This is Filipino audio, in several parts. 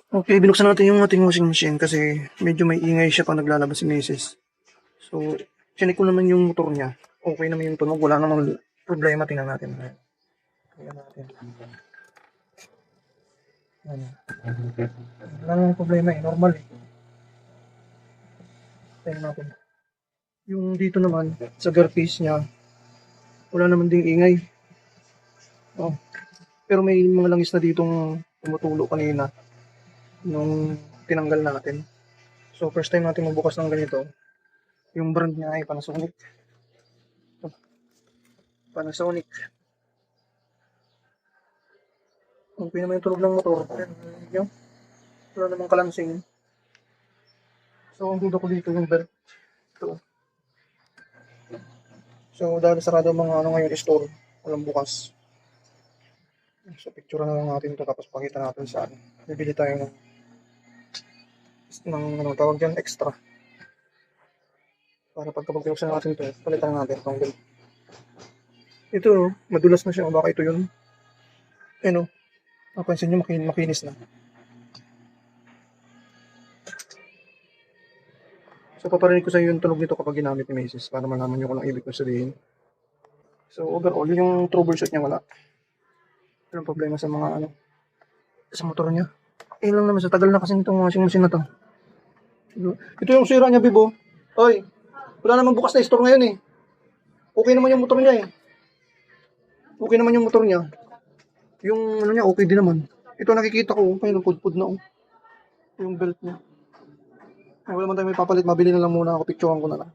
Okay, binuksan natin yung ating washing machine kasi medyo may ingay siya pag naglalabas si Mrs. So, chinek ko naman yung motor niya. Okay naman yung tunog, wala namang problema. Tingnan natin. Tingnan natin. Ano? Wala namang problema eh, normal eh. Tingnan natin. Yung dito naman, sa gear case niya, wala naman ding ingay. Oh. Pero may mga langis na ditong tumutulo kanina nung tinanggal natin. So, first time natin magbukas ng ganito. Yung brand niya ay Panasonic. Panasonic. Okay naman yung tunog ng motor. Ayan, yun. Wala namang kalansing. So, ang duda ko dito yung belt. Ito. So, dahil sarado ang mga ano ngayon, store. Walang bukas. So, picture na lang natin ito tapos pakita natin saan. Bibili tayo ng ano, tawag dyan, extra. Para pagka binuksan natin ito, palitan natin itong belt. Ito, madulas na siya. Baka ito yun. Ano, napansin nyo, makinis na. So, paparinig ko sa iyo yung tunog nito kapag ginamit ni Macy's para malaman nyo kung anong ibig ko sabihin. So, overall, yung troubleshoot niya wala. Walang problema sa mga ano, sa motor niya. Eh lang naman, sa tagal na kasi itong washing machine na to. Ito yung sira niya, Bibo. Oy, wala namang bukas na store ngayon eh. Okay naman yung motor niya eh. Okay naman yung motor niya. Yung ano niya, okay din naman. Ito nakikita ko, kaya pudpud na oh. Yung belt niya. Ay, wala man tayo may papalit, mabili na lang muna ako, picturean ko na lang.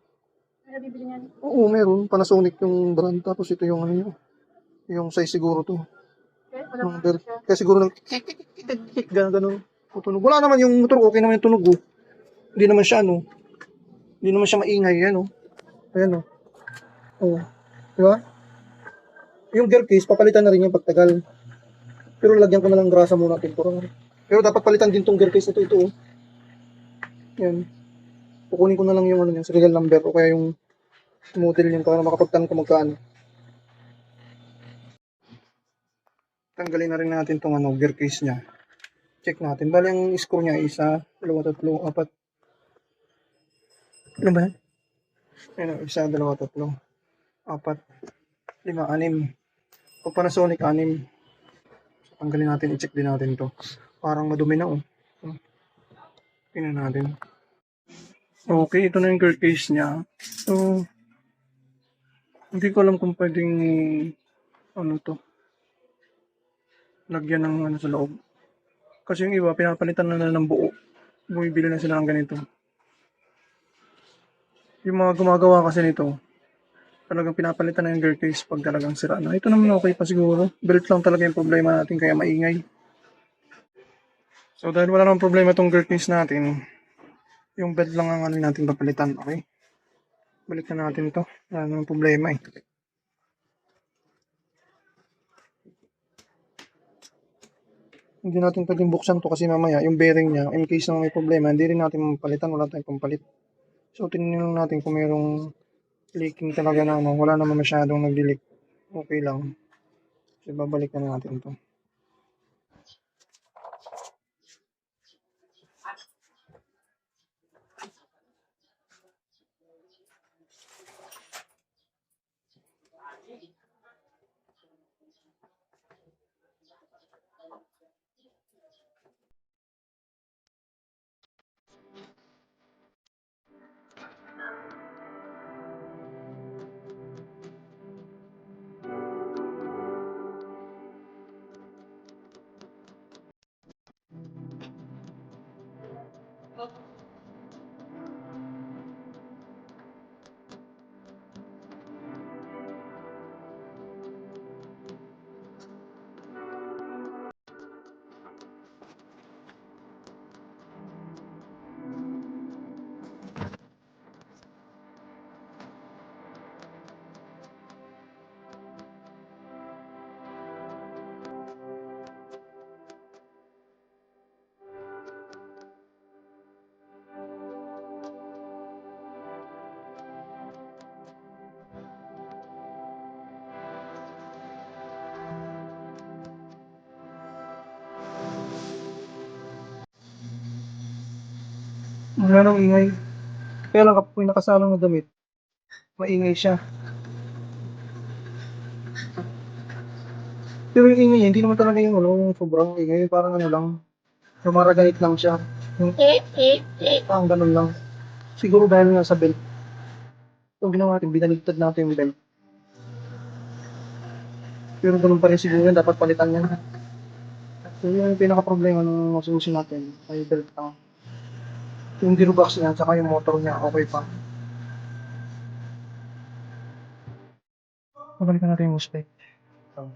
Ano bibili niyan? Oo, meron. Panasonic yung brand, tapos ito yung ano niya. Yung size siguro to. Ng belt. Kaya siguro nang gano'n. Tunog. Wala naman yung motor, okay naman yung tunog oh. Hindi naman siya ano. Hindi naman siya maingay, yan oh. Ayan oh. Oh. Di ba? Yung gear case, papalitan na rin yung pagtagal. Pero lagyan ko na lang grasa muna temporary. Pero dapat palitan din tong gear case ito oh. Yan. Kukunin ko na lang yung ano yung serial number o kaya yung model niya para makapagtanong kung magkano. Tanggalin na rin natin tong ano, gear case niya. Check natin. Bali ang screw niya isa, dalawa, tatlo, apat. Ano ba yan? Ayun, isa, dalawa, tatlo, apat, lima, anim. Pag Panasonic, anim. So, tanggalin natin, i-check din natin to. Parang madumi na oh. Tingnan natin. Okay, ito na yung gear case niya. So, hindi ko alam kung pwedeng ano to, lagyan ng ano sa loob. Kasi yung iba, pinapalitan na ng buo. Bumibili na sila ng ganito. Yung mga gumagawa kasi nito, talagang pinapalitan na yung gear case pag talagang sira na. Ito naman okay pa siguro. Belt lang talaga yung problema natin kaya maingay. So dahil wala namang problema itong gear case natin, yung belt lang ang ano natin papalitan. Okay? Balik na natin ito. Wala namang problema eh. Hindi natin pwedeng buksan to kasi mamaya yung bearing niya, in case na may problema, hindi rin natin mapalitan, wala tayong pampalit. So tingnan natin kung mayroong leaking talaga na ano, wala naman masyadong nagdi-leak. Okay lang. So babalik na natin to. Wala nang ingay. Kaya lang kapag may nakasalang na damit, maingay siya. Pero yung ingay niya, hindi naman talaga yung ano, sobrang ingay. Parang ano lang, rumaraganit lang siya. Yung parang ganun lang. Siguro dahil nga sa belt. Yung ginawa natin, binaligtad natin yung belt. Pero ganun pa rin siguro yan, dapat palitan yan. So yung pinaka-problema nung masusin natin, ay belt lang. Yung gearbox niya, tsaka yung motor niya, okay pa. Pabalikan natin yung spec. So,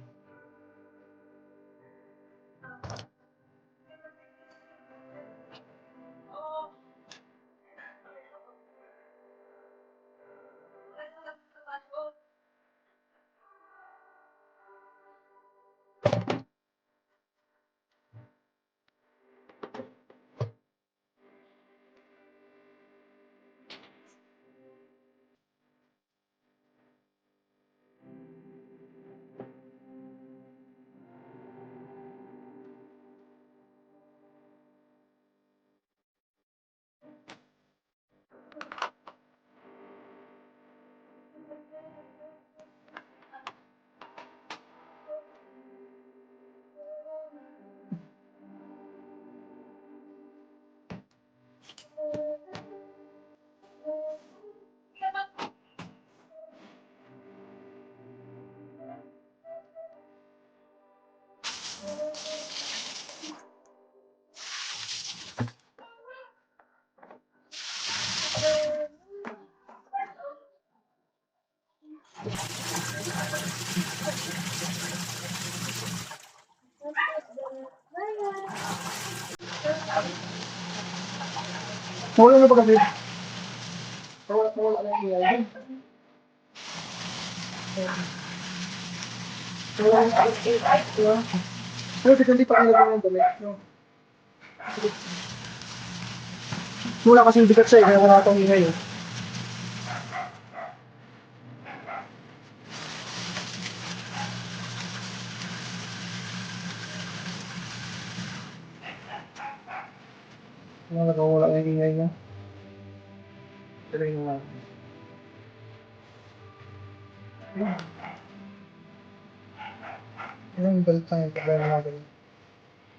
nawala na ba kasi? Nawala na yung ingay. Nawala na yung ingay. Diba? Pero kasi hindi pa kailangan yung damit. No? Wala kasing bigat siya eh, kaya wala akong ingay eh. Wala na yung ingay niya. Tuloy na lang. Yan yung belt na yung problema natin.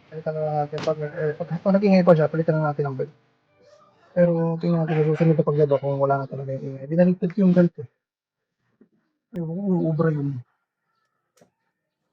Palitan na lang natin. Pag nag-ingay pa siya, palitan na natin ang belt. Pero tingnan natin sa susunod na paglaba kung wala na talaga yung ingay. Binaligtad ko yung belt eh. Yung uubra yun.